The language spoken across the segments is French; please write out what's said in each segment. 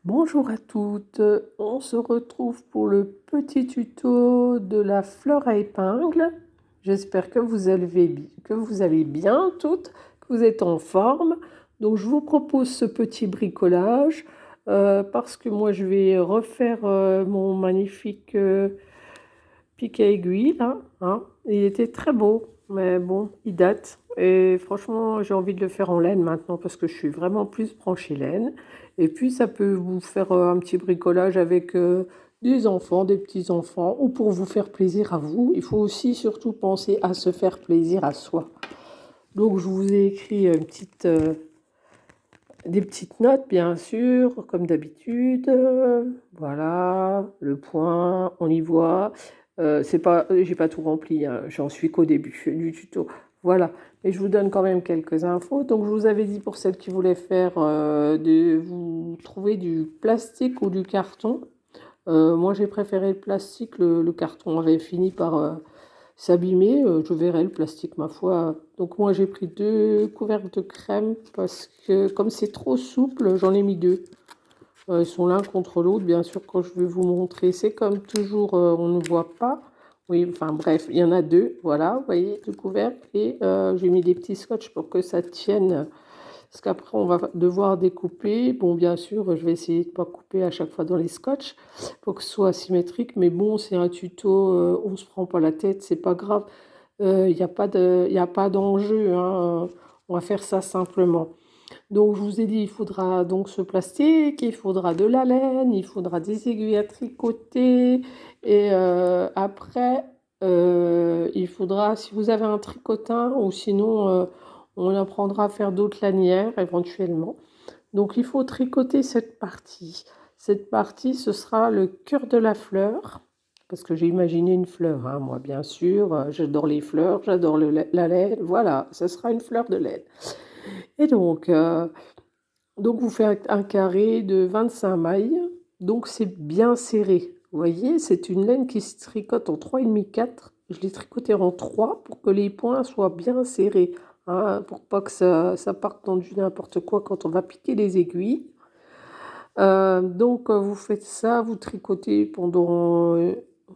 Bonjour à toutes, on se retrouve pour le petit tuto de la fleur à épingle. J'espère que vous allez bien toutes, que vous êtes en forme. Donc je vous propose ce petit bricolage parce que moi je vais refaire mon magnifique pic à aiguille là, hein. Il était très beau, mais bon, il date. Et franchement, j'ai envie de le faire en laine maintenant parce que je suis vraiment plus branchée laine. Et puis, ça peut vous faire un petit bricolage avec des enfants, des petits-enfants, ou pour vous faire plaisir à vous. Il faut aussi surtout penser à se faire plaisir à soi. Donc, je vous ai écrit des petites notes, bien sûr, comme d'habitude. Voilà, le point, on y voit. C'est pas, j'ai pas tout rempli, hein, j'en suis qu'au début du tuto. Voilà, mais je vous donne quand même quelques infos. Donc, je vous avais dit pour celles qui voulaient faire de vous trouver du plastique ou du carton. Moi, j'ai préféré le plastique. Le carton avait fini par s'abîmer. Je verrai le plastique, ma foi. Donc, moi, j'ai pris 2 couvercles de crème parce que, comme c'est trop souple, j'en ai mis 2. Ils sont l'un contre l'autre. Bien sûr, quand je vais vous montrer, c'est comme toujours, on ne voit pas. Oui, enfin bref, il y en a 2. Voilà, vous voyez, 2 couvercles. Et j'ai mis des petits scotch pour que ça tienne. Parce qu'après, on va devoir découper. Bon, bien sûr, je vais essayer de ne pas couper à chaque fois dans les scotch pour que ce soit symétrique. Mais bon, c'est un tuto, on ne se prend pas la tête, c'est pas grave. Il n'y a pas d'enjeu, hein. On va faire ça simplement. Donc, je vous ai dit, il faudra donc ce plastique, il faudra de la laine, il faudra des aiguilles à tricoter. Et après, il faudra, si vous avez un tricotin, ou sinon, on apprendra à faire d'autres lanières éventuellement. Donc, il faut tricoter cette partie. Cette partie, ce sera le cœur de la fleur. Parce que j'ai imaginé une fleur, hein, moi, bien sûr. J'adore les fleurs, j'adore la laine. Voilà, ce sera une fleur de laine. Et donc, vous faites un carré de 25 mailles, donc c'est bien serré. Vous voyez, c'est une laine qui se tricote en 3,5 4. Je l'ai tricoté en 3 pour que les points soient bien serrés, hein, pour pas que ça parte dans du n'importe quoi quand on va piquer les aiguilles. Donc, vous faites ça, vous tricotez pendant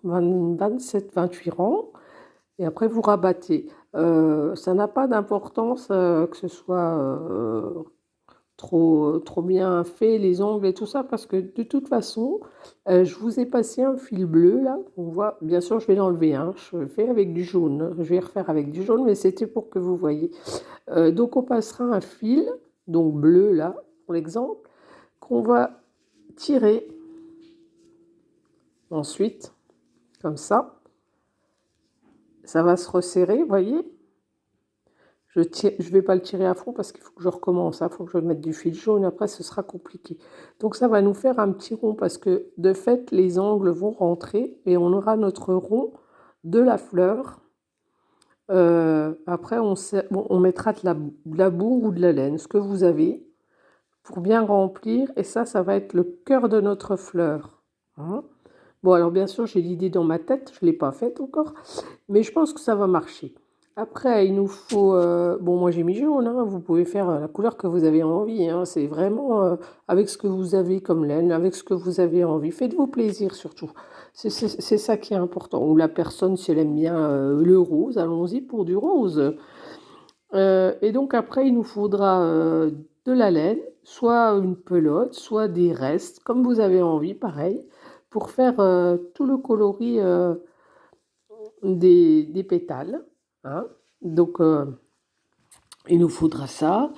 27-28 rangs et après vous rabattez. Ça n'a pas d'importance que ce soit trop bien fait, les ongles et tout ça, parce que de toute façon, je vous ai passé un fil bleu là, on voit, bien sûr je vais l'enlever, hein, je fais avec du jaune, je vais refaire avec du jaune, mais c'était pour que vous voyez. Donc on passera un fil, donc bleu là, pour l'exemple, qu'on va tirer ensuite, comme ça va se resserrer, vous voyez. Je vais pas le tirer à fond parce qu'il faut que je recommence, il faut que je mette du fil jaune, après ce sera compliqué. Donc ça va nous faire un petit rond parce que de fait les angles vont rentrer et on aura notre rond de la fleur. Après on mettra de la bourre ou de la laine, ce que vous avez, pour bien remplir, et ça va être le cœur de notre fleur, hein. Bon, alors bien sûr j'ai l'idée dans ma tête, je ne l'ai pas faite encore, mais je pense que ça va marcher. Après, il nous faut... bon, moi j'ai mis jaune, hein, vous pouvez faire la couleur que vous avez envie, hein, c'est vraiment avec ce que vous avez comme laine, avec ce que vous avez envie. Faites-vous plaisir surtout. C'est ça qui est important. Ou la personne, si elle aime bien le rose, allons-y pour du rose. Et donc après, il nous faudra de la laine, soit une pelote, soit des restes, comme vous avez envie, pareil, pour faire tout le coloris des pétales, hein. Donc, il nous faudra ça.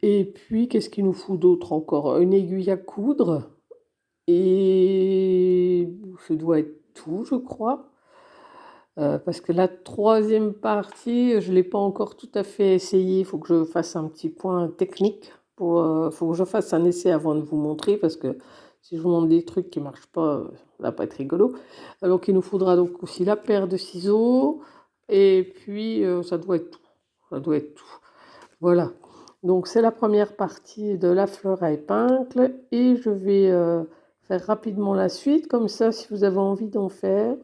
Et puis, qu'est-ce qu'il nous faut d'autre encore? Une aiguille à coudre. Et ça doit être tout, je crois. Parce que la troisième partie, je ne l'ai pas encore tout à fait essayé. Il faut que je fasse un petit point technique. Faut que je fasse un essai avant de vous montrer. Parce que si je vous montre des trucs qui ne marchent pas, ça va pas être rigolo. Donc, il nous faudra donc aussi la paire de ciseaux. Et puis, ça doit être tout. Ça doit être tout. Voilà. Donc, c'est la première partie de la fleur à épingle. Et je vais faire rapidement la suite. Comme ça, si vous avez envie d'en faire,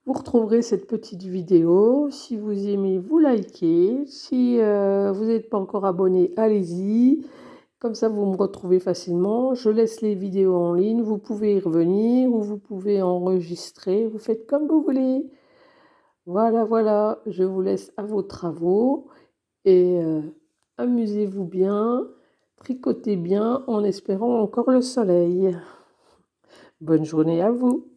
vous retrouverez cette petite vidéo. Si vous aimez, vous likez. Si vous n'êtes pas encore abonné, allez-y. Comme ça, vous me retrouvez facilement. Je laisse les vidéos en ligne, vous pouvez y revenir ou vous pouvez enregistrer, vous faites comme vous voulez. Voilà, voilà, je vous laisse à vos travaux et amusez-vous bien, tricotez bien en espérant encore le soleil. Bonne journée à vous.